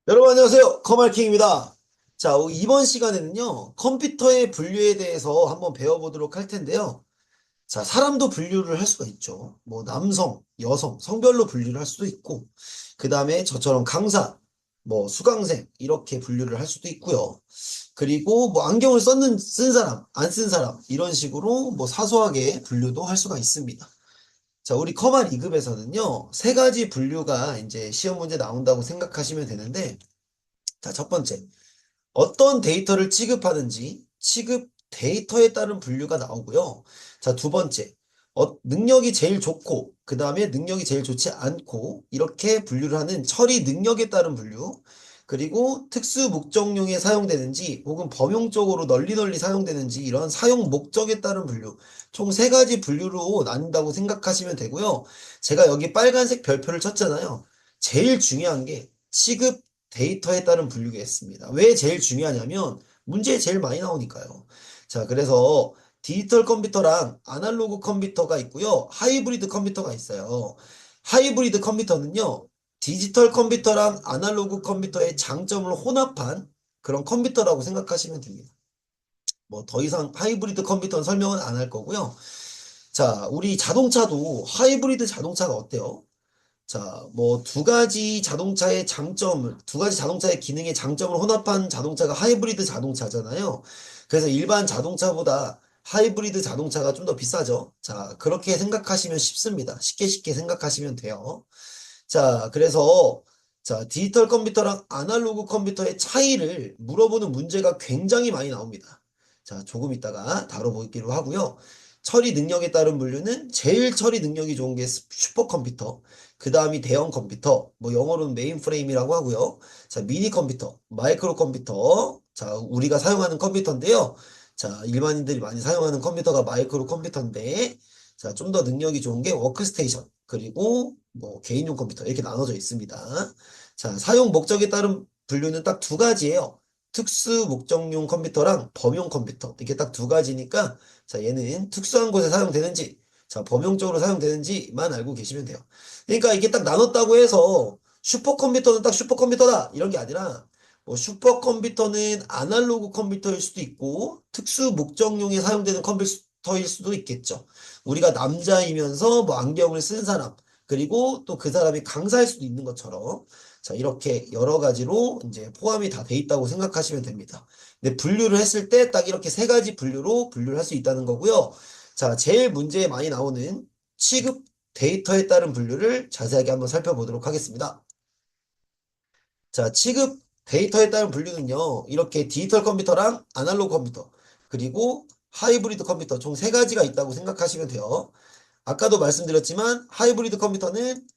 여러분 안녕하세요. 커말킹입니다. 자, 이번 시간에는요, 컴퓨터의 분류에 대해서 한번 배워보도록 할 텐데요. 자, 사람도 분류를 할 수가 있죠. 뭐, 남성, 여성, 성별로 분류를 할 수도 있고, 그 다음에 저처럼 강사, 뭐, 수강생, 이렇게 분류를 할 수도 있고요. 그리고 뭐, 안경을 쓴 사람, 안 쓴 사람, 이런 식으로 뭐, 사소하게 분류도 할 수가 있습니다. 자, 우리 커말 2급에서는요, 세 가지 분류가 이제 시험 문제 나온다고 생각하시면 되는데, 자, 첫 번째. 어떤 데이터를 취급하는지 취급 데이터에 따른 분류가 나오고요. 자, 두 번째. 능력이 제일 좋고, 그 다음에 능력이 제일 좋지 않고, 이렇게 분류를 하는 처리 능력에 따른 분류. 그리고 특수 목적용에 사용되는지, 혹은 범용적으로 널리 사용되는지, 이런 사용 목적에 따른 분류. 총 세 가지 분류로 나뉜다고 생각하시면 되고요. 제가 여기 빨간색 별표를 쳤잖아요. 제일 중요한 게 취급 데이터에 따른 분류겠습니다. 왜 제일 중요하냐면 문제에 제일 많이 나오니까요. 자, 그래서 디지털 컴퓨터랑 아날로그 컴퓨터가 있고요. 하이브리드 컴퓨터가 있어요. 하이브리드 컴퓨터는요. 디지털 컴퓨터랑 아날로그 컴퓨터의 장점을 혼합한 그런 컴퓨터라고 생각하시면 됩니다. 뭐 더 이상 하이브리드 컴퓨터는 설명은 안 할 거고요. 자, 우리 자동차도 하이브리드 자동차가 어때요? 자, 뭐 두 가지 자동차의 기능의 장점을 혼합한 자동차가 하이브리드 자동차잖아요. 그래서 일반 자동차보다 하이브리드 자동차가 좀 더 비싸죠. 자, 그렇게 생각하시면 쉽습니다. 쉽게 생각하시면 돼요. 자, 그래서 자, 디지털 컴퓨터랑 아날로그 컴퓨터의 차이를 물어보는 문제가 굉장히 많이 나옵니다. 자, 조금 있다가 다뤄보기로 하고요. 처리 능력에 따른 분류는 제일 처리 능력이 좋은 게 슈퍼컴퓨터, 그 다음이 대형 컴퓨터, 뭐 영어로는 메인프레임이라고 하고요. 자, 미니 컴퓨터, 마이크로 컴퓨터, 자, 우리가 사용하는 컴퓨터인데요. 자, 일반인들이 많이 사용하는 컴퓨터가 마이크로 컴퓨터인데, 자, 좀 더 능력이 좋은 게 워크스테이션, 그리고 뭐 개인용 컴퓨터 이렇게 나눠져 있습니다. 자, 사용 목적에 따른 분류는 딱 두 가지예요. 특수 목적용 컴퓨터랑 범용 컴퓨터 이렇게 딱 두 가지니까 자, 얘는 특수한 곳에 사용되는지 자, 범용적으로 사용되는지만 알고 계시면 돼요. 그러니까 이게 딱 나눴다고 해서 슈퍼컴퓨터는 딱 슈퍼컴퓨터다 이런 게 아니라 뭐 슈퍼컴퓨터는 아날로그 컴퓨터일 수도 있고 특수 목적용에 사용되는 컴퓨터일 수도 있겠죠. 우리가 남자이면서 뭐 안경을 쓴 사람, 그리고 또 그 사람이 강사일 수도 있는 것처럼, 자, 이렇게 여러 가지로 이제 포함이 다 돼 있다고 생각하시면 됩니다. 근데 분류를 했을 때 딱 이렇게 세 가지 분류로 분류를 할 수 있다는 거고요. 자, 제일 문제에 많이 나오는 취급 데이터에 따른 분류를 자세하게 한번 살펴보도록 하겠습니다. 자, 취급 데이터에 따른 분류는요, 이렇게 디지털 컴퓨터랑 아날로그 컴퓨터, 그리고 하이브리드 컴퓨터 총 세 가지가 있다고 생각하시면 돼요. 아까도 말씀드렸지만 하이브리드 컴퓨터는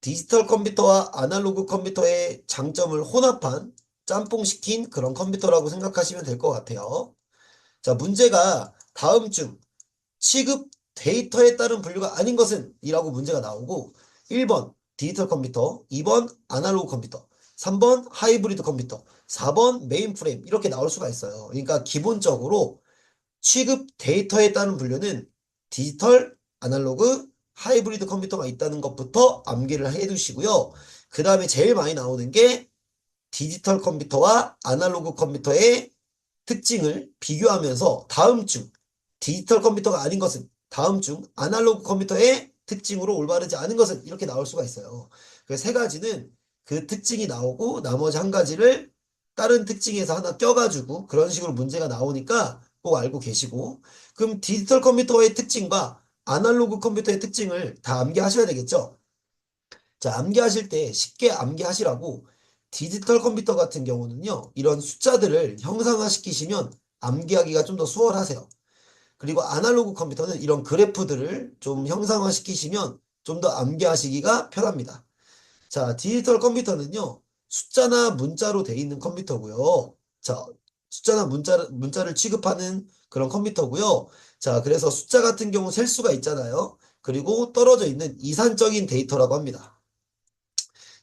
디지털 컴퓨터와 아날로그 컴퓨터의 장점을 혼합한 짬뽕시킨 그런 컴퓨터라고 생각하시면 될 것 같아요. 자, 문제가 다음 중 취급 데이터에 따른 분류가 아닌 것은 이라고 문제가 나오고 1번 디지털 컴퓨터, 2번 아날로그 컴퓨터, 3번 하이브리드 컴퓨터, 4번 메인프레임 이렇게 나올 수가 있어요. 그러니까 기본적으로 취급 데이터에 따른 분류는 디지털, 아날로그, 하이브리드 컴퓨터가 있다는 것부터 암기를 해 두시고요. 그 다음에 제일 많이 나오는 게 디지털 컴퓨터와 아날로그 컴퓨터의 특징을 비교하면서 다음 중 디지털 컴퓨터가 아닌 것은 다음 중 아날로그 컴퓨터의 특징으로 올바르지 않은 것은 이렇게 나올 수가 있어요. 그 세 가지는 그 특징이 나오고 나머지 한 가지를 다른 특징에서 하나 껴가지고 그런 식으로 문제가 나오니까 꼭 알고 계시고 그럼 디지털 컴퓨터의 특징과 아날로그 컴퓨터의 특징을 다 암기하셔야 되겠죠? 자, 암기하실 때 쉽게 암기하시라고 디지털 컴퓨터 같은 경우는요, 이런 숫자들을 형상화시키시면 암기하기가 좀 더 수월하세요. 그리고 아날로그 컴퓨터는 이런 그래프들을 좀 형상화시키시면 좀 더 암기하시기가 편합니다. 자, 디지털 컴퓨터는요, 숫자나 문자로 돼 있는 컴퓨터고요. 자, 숫자나 문자를 취급하는 그런 컴퓨터고요. 자, 그래서 숫자 같은 경우 셀 수가 있잖아요. 그리고 떨어져 있는 이산적인 데이터라고 합니다.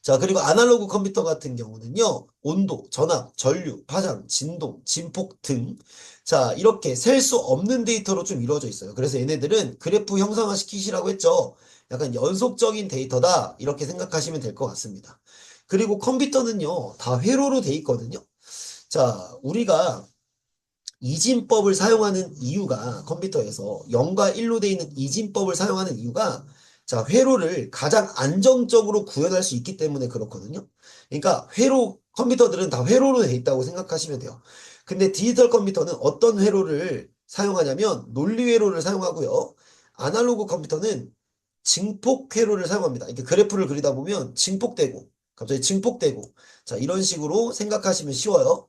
자, 그리고 아날로그 컴퓨터 같은 경우는요, 온도, 전압, 전류, 파장, 진동, 진폭 등, 자, 이렇게 셀 수 없는 데이터로 좀 이루어져 있어요. 그래서 얘네들은 그래프 형상화 시키시라고 했죠. 약간 연속적인 데이터다, 이렇게 생각하시면 될 것 같습니다. 그리고 컴퓨터는요, 다 회로로 돼 있거든요. 자, 우리가 이진법을 사용하는 이유가 컴퓨터에서 0과 1로 돼 있는 이진법을 사용하는 이유가 자, 회로를 가장 안정적으로 구현할 수 있기 때문에 그렇거든요. 그러니까 컴퓨터들은 다 회로로 돼 있다고 생각하시면 돼요. 근데 디지털 컴퓨터는 어떤 회로를 사용하냐면 논리 회로를 사용하고요. 아날로그 컴퓨터는 증폭 회로를 사용합니다. 이렇게 그래프를 그리다 보면 증폭되고 갑자기 증폭되고 자, 이런 식으로 생각하시면 쉬워요.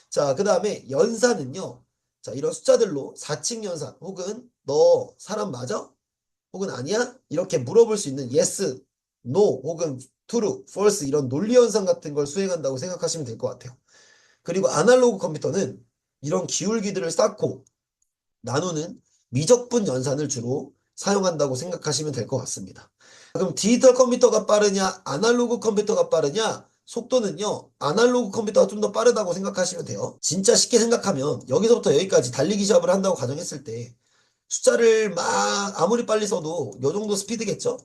자, 그 다음에 연산은요. 자, 이런 숫자들로 4층 연산 혹은 너 사람 맞아? 혹은 아니야? 이렇게 물어볼 수 있는 yes, no 혹은 true, false 이런 논리 연산 같은 걸 수행한다고 생각하시면 될 것 같아요. 그리고 아날로그 컴퓨터는 이런 기울기들을 쌓고 나누는 미적분 연산을 주로 사용한다고 생각하시면 될 것 같습니다. 그럼 디지털 컴퓨터가 빠르냐, 아날로그 컴퓨터가 빠르냐? 속도는요, 아날로그 컴퓨터가 좀 더 빠르다고 생각하시면 돼요. 진짜 쉽게 생각하면 여기서부터 여기까지 달리기 시합을 한다고 가정했을 때 숫자를 막 아무리 빨리 써도 요 정도 스피드겠죠?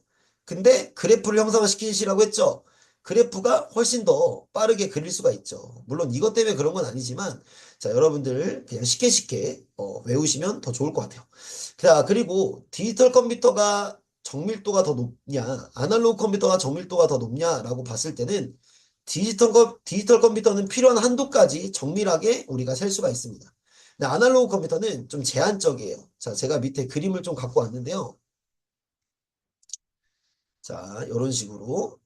근데 그래프를 형상화시키시라고 했죠? 그래프가 훨씬 더 빠르게 그릴 수가 있죠. 물론 이것 때문에 그런 건 아니지만 자, 여러분들 그냥 쉽게 쉽게 외우시면 더 좋을 것 같아요. 자, 그리고 디지털 컴퓨터가 정밀도가 더 높냐, 아날로그 컴퓨터가 정밀도가 더 높냐라고 봤을 때는 디지털 컴퓨터는 필요한 한도까지 정밀하게 우리가 셀 수가 있습니다. 근데 아날로그 컴퓨터는 좀 제한적이에요. 자, 제가 밑에 그림을 좀 갖고 왔는데요. 자, 이런 식으로.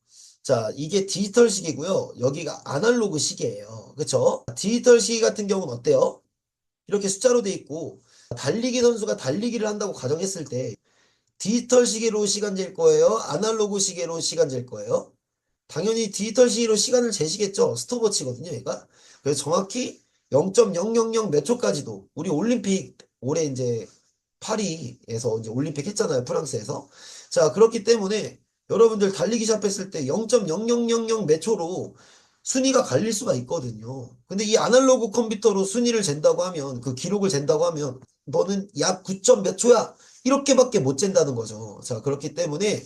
자, 이게 디지털 시계고요. 여기가 아날로그 시계예요. 그쵸? 디지털 시계 같은 경우는 어때요? 이렇게 숫자로 돼 있고 달리기 선수가 달리기를 한다고 가정했을 때 디지털 시계로 시간 잴 거예요? 아날로그 시계로 시간 잴 거예요? 당연히 디지털 시계로 시간을 재시겠죠. 스톱워치거든요, 얘가. 그래서 정확히 0.000 몇 초까지도 우리 올림픽 올해 이제 파리에서 이제 올림픽 했잖아요, 프랑스에서. 자, 그렇기 때문에 여러분들 달리기 시합했을 때 0.0000 몇 초로 순위가 갈릴 수가 있거든요. 근데 이 아날로그 컴퓨터로 순위를 잰다고 하면 그 기록을 잰다고 하면 너는 약 9점 몇 초야? 이렇게밖에 못 잰다는 거죠. 자, 그렇기 때문에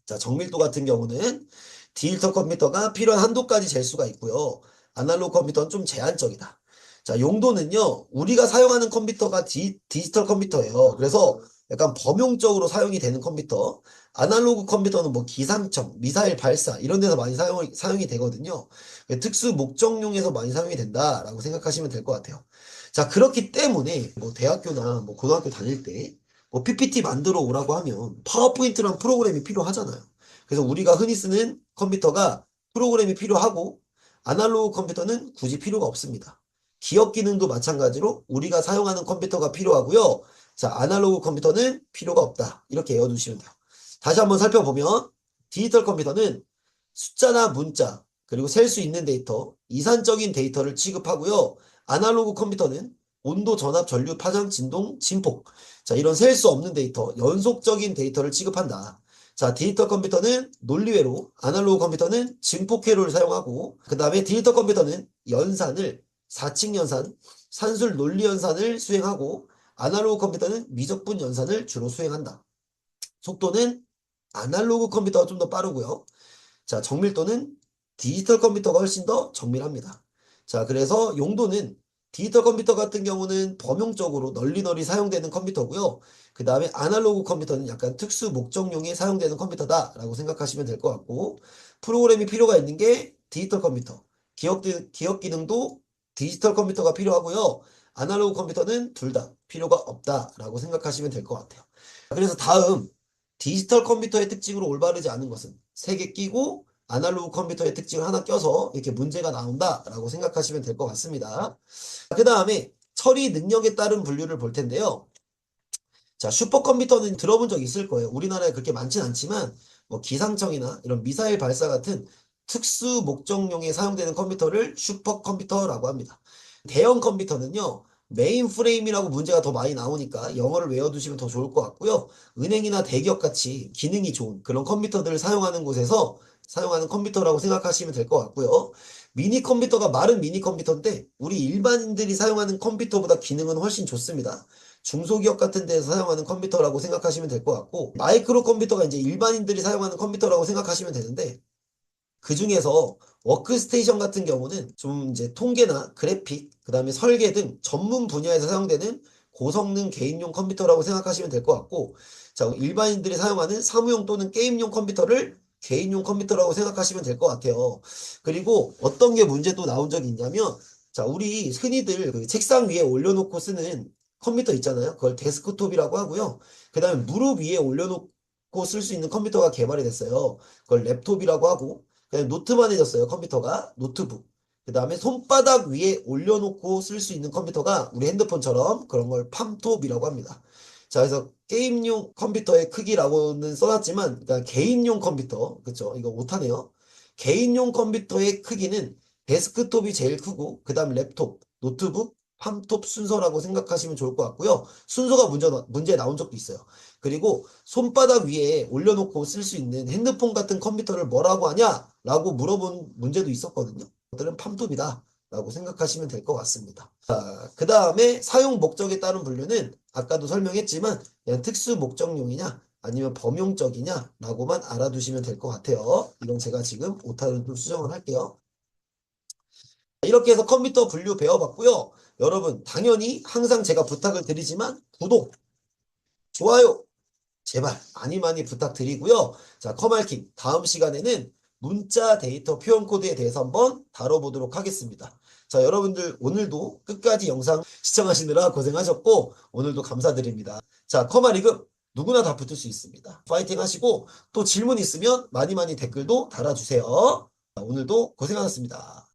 자, 정밀도 같은 경우는 디지털 컴퓨터가 필요한 한도까지 잴 수가 있고요. 아날로그 컴퓨터는 좀 제한적이다. 자, 용도는요, 우리가 사용하는 컴퓨터가 디지털 컴퓨터예요. 그래서 약간 범용적으로 사용이 되는 컴퓨터. 아날로그 컴퓨터는 뭐 기상청, 미사일 발사, 이런 데서 많이 사용이 되거든요. 특수 목적용에서 많이 사용이 된다라고 생각하시면 될 것 같아요. 자, 그렇기 때문에 뭐 대학교나 뭐 고등학교 다닐 때 뭐 PPT 만들어 오라고 하면 파워포인트란 프로그램이 필요하잖아요. 그래서 우리가 흔히 쓰는 컴퓨터가 프로그램이 필요하고 아날로그 컴퓨터는 굳이 필요가 없습니다. 기억 기능도 마찬가지로 우리가 사용하는 컴퓨터가 필요하고요. 자, 아날로그 컴퓨터는 필요가 없다. 이렇게 외워두시면 돼요. 다시 한번 살펴보면 디지털 컴퓨터는 숫자나 문자 그리고 셀 수 있는 데이터, 이산적인 데이터를 취급하고요. 아날로그 컴퓨터는 온도, 전압, 전류, 파장, 진동, 진폭 자, 이런 셀 수 없는 데이터, 연속적인 데이터를 취급한다. 자, 디지털 컴퓨터는 논리회로, 아날로그 컴퓨터는 증폭회로를 사용하고, 그 다음에 디지털 컴퓨터는 연산을, 4층 연산, 산술 논리 연산을 수행하고, 아날로그 컴퓨터는 미적분 연산을 주로 수행한다. 속도는 아날로그 컴퓨터가 좀 더 빠르고요. 자, 정밀도는 디지털 컴퓨터가 훨씬 더 정밀합니다. 자, 그래서 용도는 디지털 컴퓨터 같은 경우는 범용적으로 널리 사용되는 컴퓨터고요. 그 다음에 아날로그 컴퓨터는 약간 특수 목적용에 사용되는 컴퓨터다라고 생각하시면 될 것 같고, 프로그램이 필요가 있는 게 디지털 컴퓨터. 기억 기능도 디지털 컴퓨터가 필요하고요. 아날로그 컴퓨터는 둘 다 필요가 없다라고 생각하시면 될 것 같아요. 그래서 다음 디지털 컴퓨터의 특징으로 올바르지 않은 것은 세 개 끼고 아날로그 컴퓨터의 특징을 하나 껴서 이렇게 문제가 나온다라고 생각하시면 될 것 같습니다. 그 다음에 처리 능력에 따른 분류를 볼 텐데요. 자, 슈퍼컴퓨터는 들어본 적 있을 거예요. 우리나라에 그렇게 많진 않지만 뭐 기상청이나 이런 미사일 발사 같은 특수 목적용에 사용되는 컴퓨터를 슈퍼컴퓨터라고 합니다. 대형 컴퓨터는요. 메인 프레임이라고 문제가 더 많이 나오니까 영어를 외워두시면 더 좋을 것 같고요. 은행이나 대기업 같이 기능이 좋은 그런 컴퓨터들을 사용하는 곳에서 사용하는 컴퓨터라고 생각하시면 될 것 같고요. 미니 컴퓨터가 말은 미니 컴퓨터인데 우리 일반인들이 사용하는 컴퓨터보다 기능은 훨씬 좋습니다. 중소기업 같은 데서 사용하는 컴퓨터라고 생각하시면 될 것 같고 마이크로 컴퓨터가 이제 일반인들이 사용하는 컴퓨터라고 생각하시면 되는데 그 중에서 워크스테이션 같은 경우는 좀 이제 통계나 그래픽, 그 다음에 설계 등 전문 분야에서 사용되는 고성능 개인용 컴퓨터라고 생각하시면 될 것 같고, 자, 일반인들이 사용하는 사무용 또는 게임용 컴퓨터를 개인용 컴퓨터라고 생각하시면 될 것 같아요. 그리고 어떤 게 문제도 나온 적이 있냐면, 자, 우리 흔히들 그 책상 위에 올려놓고 쓰는 컴퓨터 있잖아요. 그걸 데스크톱이라고 하고요. 그 다음에 무릎 위에 올려놓고 쓸 수 있는 컴퓨터가 개발이 됐어요. 그걸 랩톱이라고 하고, 그냥 노트만해졌어요. 컴퓨터가 노트북. 그 다음에 손바닥 위에 올려놓고 쓸 수 있는 컴퓨터가 우리 핸드폰처럼 그런 걸 팜톱이라고 합니다. 자, 그래서 게임용 컴퓨터의 크기라고는 써놨지만, 그러니까 개인용 컴퓨터, 그쵸? 이거 못하네요. 개인용 컴퓨터의 크기는 데스크톱이 제일 크고, 그 다음 랩톱, 노트북, 팜톱 순서라고 생각하시면 좋을 것 같고요. 순서가 문제 나온 적도 있어요. 그리고 손바닥 위에 올려놓고 쓸 수 있는 핸드폰 같은 컴퓨터를 뭐라고 하냐? 라고 물어본 문제도 있었거든요. 그들은 팜톱이다. 라고 생각하시면 될 것 같습니다. 자, 그 다음에 사용 목적에 따른 분류는 아까도 설명했지만 그냥 특수 목적용이냐 아니면 범용적이냐 라고만 알아두시면 될 것 같아요. 이건 제가 지금 오타를 좀 수정을 할게요. 이렇게 해서 컴퓨터 분류 배워봤고요. 여러분 당연히 항상 제가 부탁을 드리지만 구독, 좋아요 제발 많이 많이 부탁드리고요. 자, 커말킹 다음 시간에는 문자 데이터 표현 코드에 대해서 한번 다뤄보도록 하겠습니다. 자, 여러분들 오늘도 끝까지 영상 시청하시느라 고생하셨고 오늘도 감사드립니다. 자, 커말리그 누구나 다 붙을 수 있습니다. 파이팅 하시고 또 질문 있으면 많이 많이 댓글도 달아주세요. 자, 오늘도 고생하셨습니다.